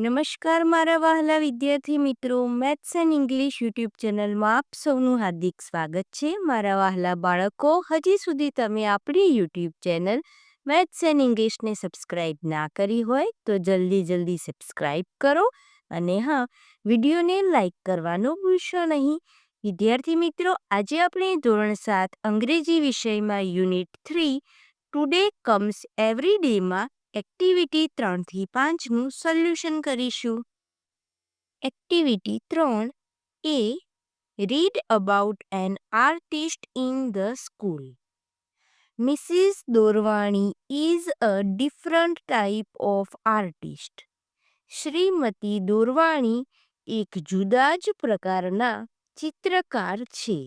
નમસ્કાર મારા વહાલા વિદ્યાર્થી મિત્રો, મેથ્સ એન્ડ ઇંગ્લિશ યુટ્યુબ ચેનલમાં આપ સૌનું હાર્દિક સ્વાગત છે. મારા વહાલા બાળકો, હજી સુધી તમે આપણી યુટ્યુબ ચેનલ મેથ્સ એન્ડ ઇંગ્લિશને સબસ્ક્રાઈબ ના કરી હોય તો જલ્દી સબસ્ક્રાઈબ કરો અને હા, વિડીયોને લાઈક કરવાનું ભૂલશો નહીં. વિદ્યાર્થી મિત્રો, આજે આપણે ધોરણ 7 અંગ્રેજી વિષયમાં યુનિટ 3 ટુડે કમ્સ એવરી ડેમાં એક્ટિવિટી 3 થી 5નું સોલ્યુશન કરીશું. Activity 3 A read about an artist in the school. Mrs Dorwani is a different type of artist. શ્રીમતી દોરવાણી એક જુદા જ પ્રકારના ચિત્રકાર છે.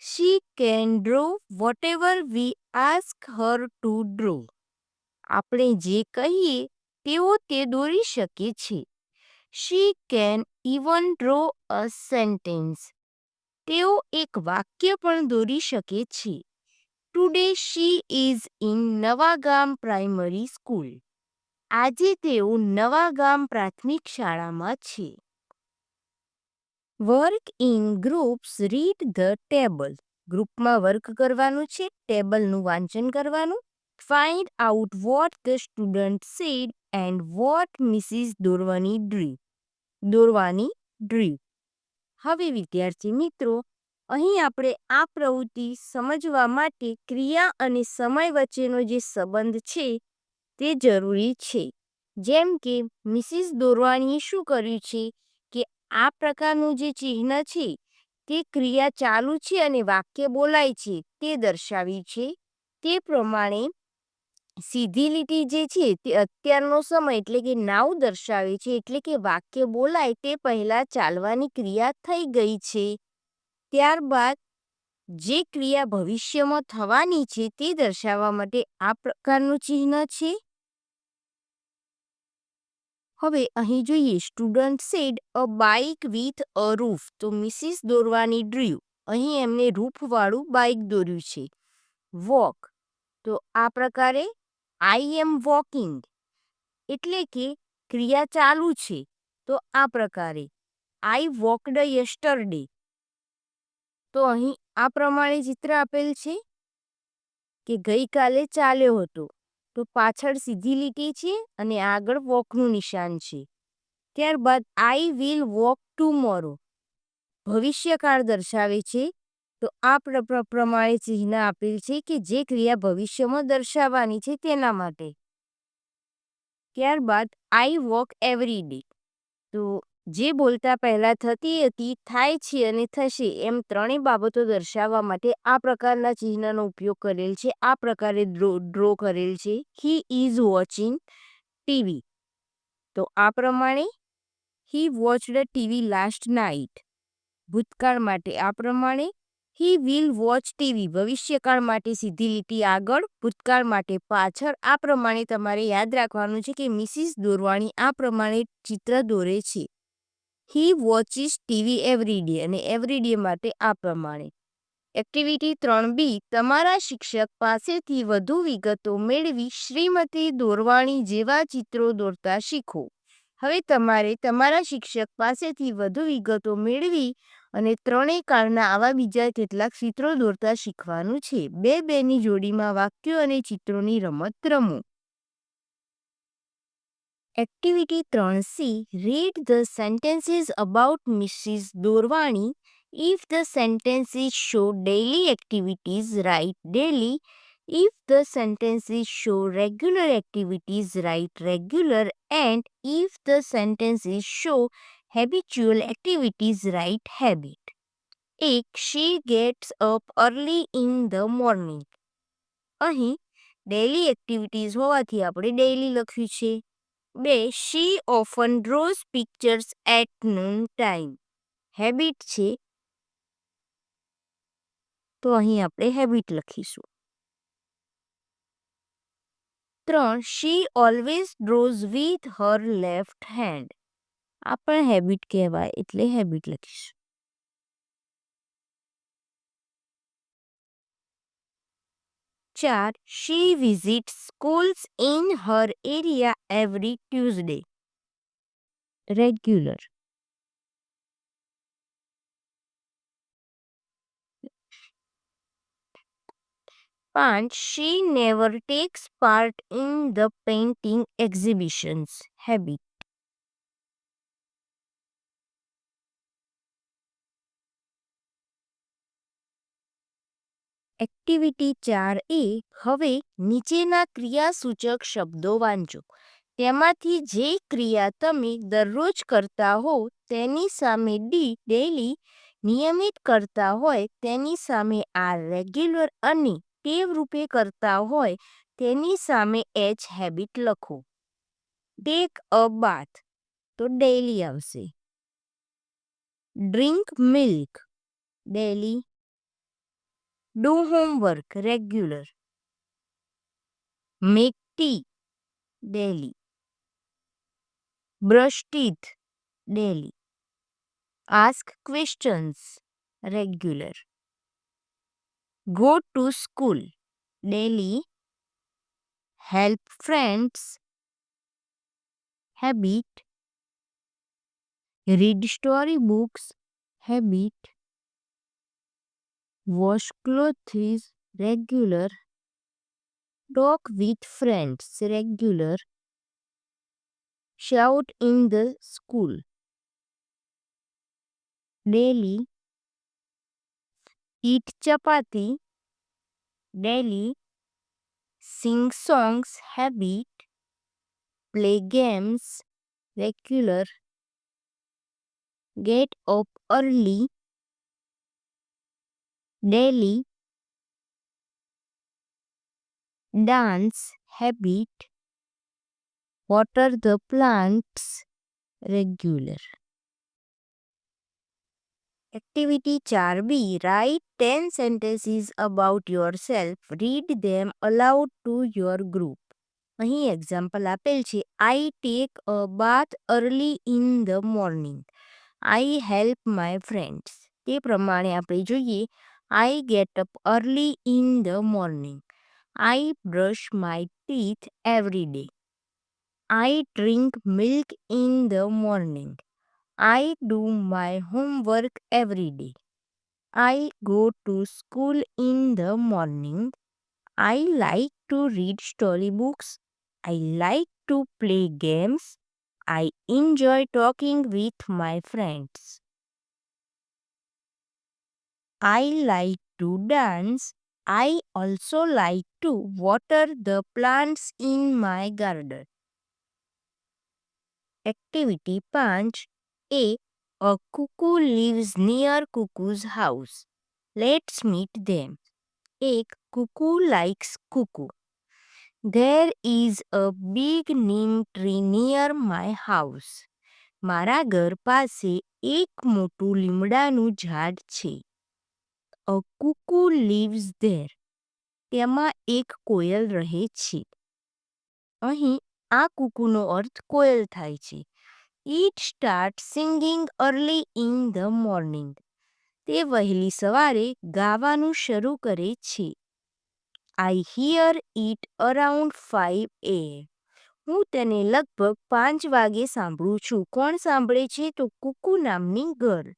She can draw whatever we ask her to draw. આપણે જે કહીએ તેઓ તે દોરી શકે છે. She can even draw a sentence. તેઓ એક વાક્ય પણ દોરી શકે છે. Today she is in Navagam primary school. આજે તેઓ નવાગામ પ્રાથમિક શાળામાં છે. Work in groups read the table. ગ્રુપમાં વર્ક કરવાનું છે, ટેબલનું વાંચન કરવાનું. Find out what the student said and what Mrs દોરવાની ડ્રીવ. હવે વિદ્યાર્થી મિત્રો, અહીં આપણે આ પ્રવૃત્તિ સમજવા માટે ક્રિયા અને સમય વચ્ચેનો જે સંબંધ છે તે જરૂરી છે. જેમ કે મિસિસ દોરવાણીએ શું કર્યું છે કે આ પ્રકારનું જે ચિહ્ન છે તે ક્રિયા ચાલુ છે અને વાક્ય બોલાય છે તે દર્શાવી છે. તે પ્રમાણે સીધી લીટી જે છે તે અત્યારનો સમય એટલે કે નાવ દર્શાવે છે, એટલે કે વાક્ય બોલાય તે પહેલાં ચાલવાની ક્રિયા થઈ ગઈ છે. ત્યારબાદ જે ક્રિયા ભવિષ્યમાં થવાની છે તે દર્શાવવા માટે આ પ્રકારનું ચિહ્ન છે. હવે અહીં જોઈએ, student said a bike with a roof. તો મિસિસ દોરવાની ડ્રીવ, અહીં એમને રૂફવાળું બાઇક દોર્યું છે. વોક, તો આ પ્રકારે આઈ એમ વોકિંગ, એટલે કે ક્રિયા ચાલુ છે. તો આ પ્રકારે આઈ વોકડ યસ્ટરડે. તો અહીં આ પ્રમાણે ચિત્ર આપેલ છે કે ગઈકાલે ચાલ્યો હતો. તો પાછળ સીધી લીટી છે અને આગળ વોકનું નિશાન છે. ત્યારબાદ આઈ વિલ વોક ટુમોરો, ભવિષ્યકાળ દર્શાવે છે. તો આ પ્રમાણે ચિહ્ન આપેલ છે કે જે ક્રિયા ભવિષ્યમાં દર્શાવવાની છે તેના માટે. ત્યારબાદ આઈ વોક એવરી ડે, તો જે બોલતા પહેલાં થતી હતી, થાય છે અને થશે એમ ત્રણેય બાબતો દર્શાવવા માટે આ પ્રકારના ચિહ્નનો ઉપયોગ કરેલ છે. આ પ્રકારે ડ્રો કરેલ છે. હી ઇઝ વોચિંગ ટીવી, તો આ પ્રમાણે હી વોચડ ટીવી લાસ્ટ નાઇટ. ભૂતકાળ માટે આ પ્રમાણે હી વિલ વોચ ટીવી, ભવિષ્યકાળ માટે સીધી લીટી આગળ, ભૂતકાળ માટે પાછળ. આ પ્રમાણે તમારે યાદ રાખવાનું છે કે મિસિસ દોરવાણી આ પ્રમાણે ચિત્ર દોરે છે. હી વોચિસ ટીવી એવરી ડે, અને એવરી ડે માટે આ પ્રમાણે. એક્ટિવિટી 3B, તમારા શિક્ષક પાસેથી વધુ વિગતો મેળવી શ્રીમતી દોરવાણી જેવા ચિત્રો દોરતા શીખો. હવે તમારે તમારા શિક્ષક પાસેથી વધુ વિગતો મેળવી અને ત્રણેય કાળના આવા બીજા કેટલાક ચિત્રો દોરતા શીખવાનું છે. 2-2ની જોડીમાં વાક્યો અને ચિત્રોની રમત રમો. Activity 3C, read the sentences about Mrs Dorwani. If the sentences show daily activities, write daily. If the sentences show regular activities, write regular. And if the sentences show habitual activities, write habit. 1. She gets up early in the morning. અહીં daily activities હોવાથી આપણે daily લખ્યું છે. 2. She often draws pictures at noon time. Habit છે, તો અહીં આપણે habit લખીશું. 3. She always draws with her left hand. આ પણ હેબિટ કહેવાય એટલે હેબિટ લખીશું. 4. She visits schools in her area every Tuesday. regular. 5. She never takes part in the painting exhibitions. Habit. Activity 4A. હવે નીચેના ક્રિયાસૂચક શબ્દો વાંચો. તેમાંથી જે ક્રિયા તમે દરરોજ કરતા હો તેની સામે ડી ડેલી, નિયમિત કરતા હોય તેની સામે આર રેગ્યુલર અને ટેવ રૂપે કરતા હોય તેની સામે એચ હેબિટ લખો. ટેક અ બાથ તો ડેલી આવશે. Drink milk daily. Do homework regular. Make tea daily. Brush teeth daily. Ask questions regular. Go to school daily. Help friends habit. Read story books habit. Wash clothes regular. Talk with friends regular. Shout in the school daily. Eat chapati daily. Sing songs habit. Play games regular. Get up early daily. Dance habit. Water the plants regular. Activity 4B. Write 10 sentences about yourself. Read them aloud to your group. અહીં example આપેલ છે. I take a bath early in the morning. I help my friends. તે પ્રમાણે આપણે જોઈએ. I get up early in the morning. I brush my teeth every day. I drink milk in the morning. I do my homework every day. I go to school in the morning. I like to read storybooks. I like to play games. I enjoy talking with my friends. I like to dance. I also like to water the plants in my garden. Activity 5A. A cuckoo lives near Cuckoo's house. Let's meet them. 1. Cuckoo likes cuckoo. There is a big neem tree near my house. મારા ઘર પાસે એક મોટું લીમડાનું ઝાડ છે. A cuckoo lives there. તેમાં એક કોયલ રહે છે. અહીં આ કુકુનો અર્થ કોયલ થાય છે. It starts singing early in the morning. તે વહેલી સવારે ગાવાનું શરૂ કરે છે. I hear it around 5 a.m. હું તેને લગભગ 5 વાગે સાંભળું છું. કોણ સાંભળે છે? તો કુકુ નામની girl.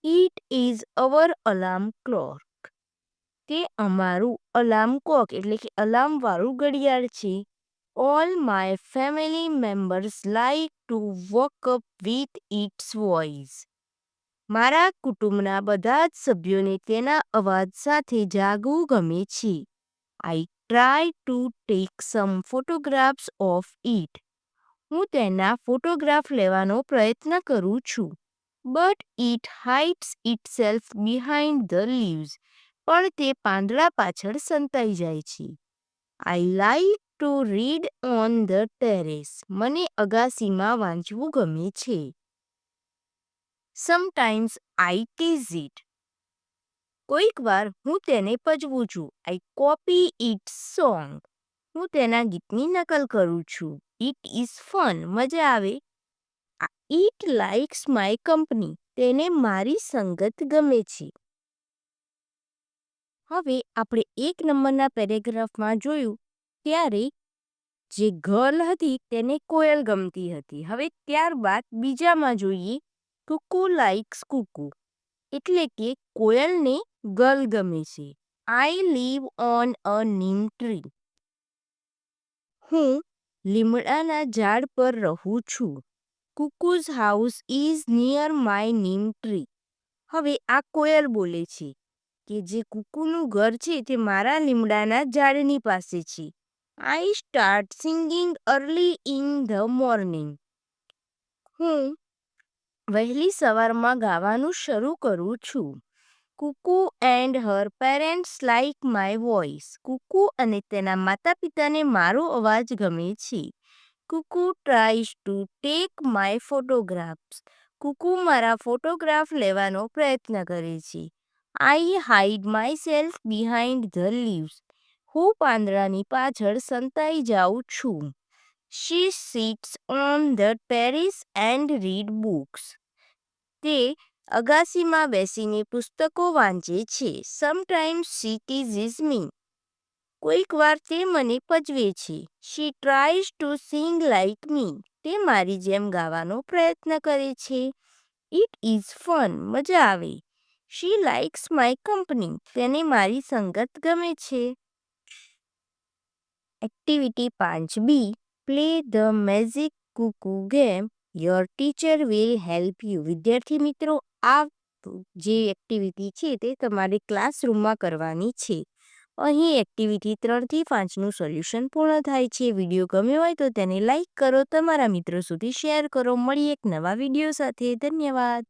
It is our alarm clock. તે અમારું અલાર્મ ક્લોક એટલે કે અલાર્મવાળું ઘડિયાળ છે. All my family members like to wake up with its voice. મારા કુટુંબના બધા જ સભ્યોને તેના અવાજ સાથે જાગવું ગમે છે. I try to take some photographs of it. હું તેના ફોટોગ્રાફ લેવાનો પ્રયત્ન કરું છું. But it hides itself behind the leaves. પણ તે પાંદડા પાછળ સંતાઈ જાય છે. I like to read on the terrace. મને અગાસીમાં વાંચવું ગમે છે. Sometimes I tease it. કોઈક વાર હું તેને પજવું છું. I copy its song. હું તેના ગીતની નકલ કરું છું. It is fun. મજા આવે. It likes my company. તેને મારી સંગત ગમે છે. હવે આપણે 1 નંબરના પેરેગ્રાફમાં જોયું ત્યારે જે ગર્લ હતી તેને કોયલ ગમતી હતી. હવે ત્યારબાદ બીજામાં જોઈએ કુકુ લાઇક્સ કુકુ, એટલે કે કોયલને ગર્લ ગમે છે. I live on a neem tree. હું લીમડાના ઝાડ પર રહું છું. Cuckoo's house is near my neem tree. હવે આ કોયલ બોલે છે કે જે કુકુનું ઘર છે તે મારા લીમડાના ઝાડની પાસે છે. I start singing early in the morning. હું વહેલી સવારમાં ગાવાનું શરૂ કરું છું. Kuku and her parents like my voice. Kuku અને તેના માતા પિતાને મારો અવાજ ગમે છે. Kuku tries to take my photographs. Kuku મારા ફોટોગ્રાફ લેવાનો પ્રયત્ન કરે છે. I hide myself behind the leaves. હું પાંદડાની પાછળ સંતાઈ જાઉં છું. She sits on the terrace and read books. તે અગાસીમાં બેસીને પુસ્તકો વાંચે છે. Sometimes she teases me. કોઈક વાર તે મને પજવે છે. She tries to sing like me. તે મારી જેમ ગાવાનો પ્રયત્ન કરે છે. It is fun. મજા આવે. She likes my company. તેને મારી સંગત ગમે છે. Activity 5B. Play the magic Kuku game. Your teacher will help you. વિદ્યાર્થી મિત્રો, આ જે એક્ટિવિટી છે તે તમારે ક્લાસરૂમમાં કરવાની છે. અહીં એક્ટિવિટી 3 થી 5નું સોલ્યુશન પૂર્ણ થાય છે. વિડીયો ગમ્યો હોય તો તેને લાઈક કરો, તમારા મિત્રો સુધી શેર કરો. મળીએ એક નવા વિડીયો સાથે. ધન્યવાદ.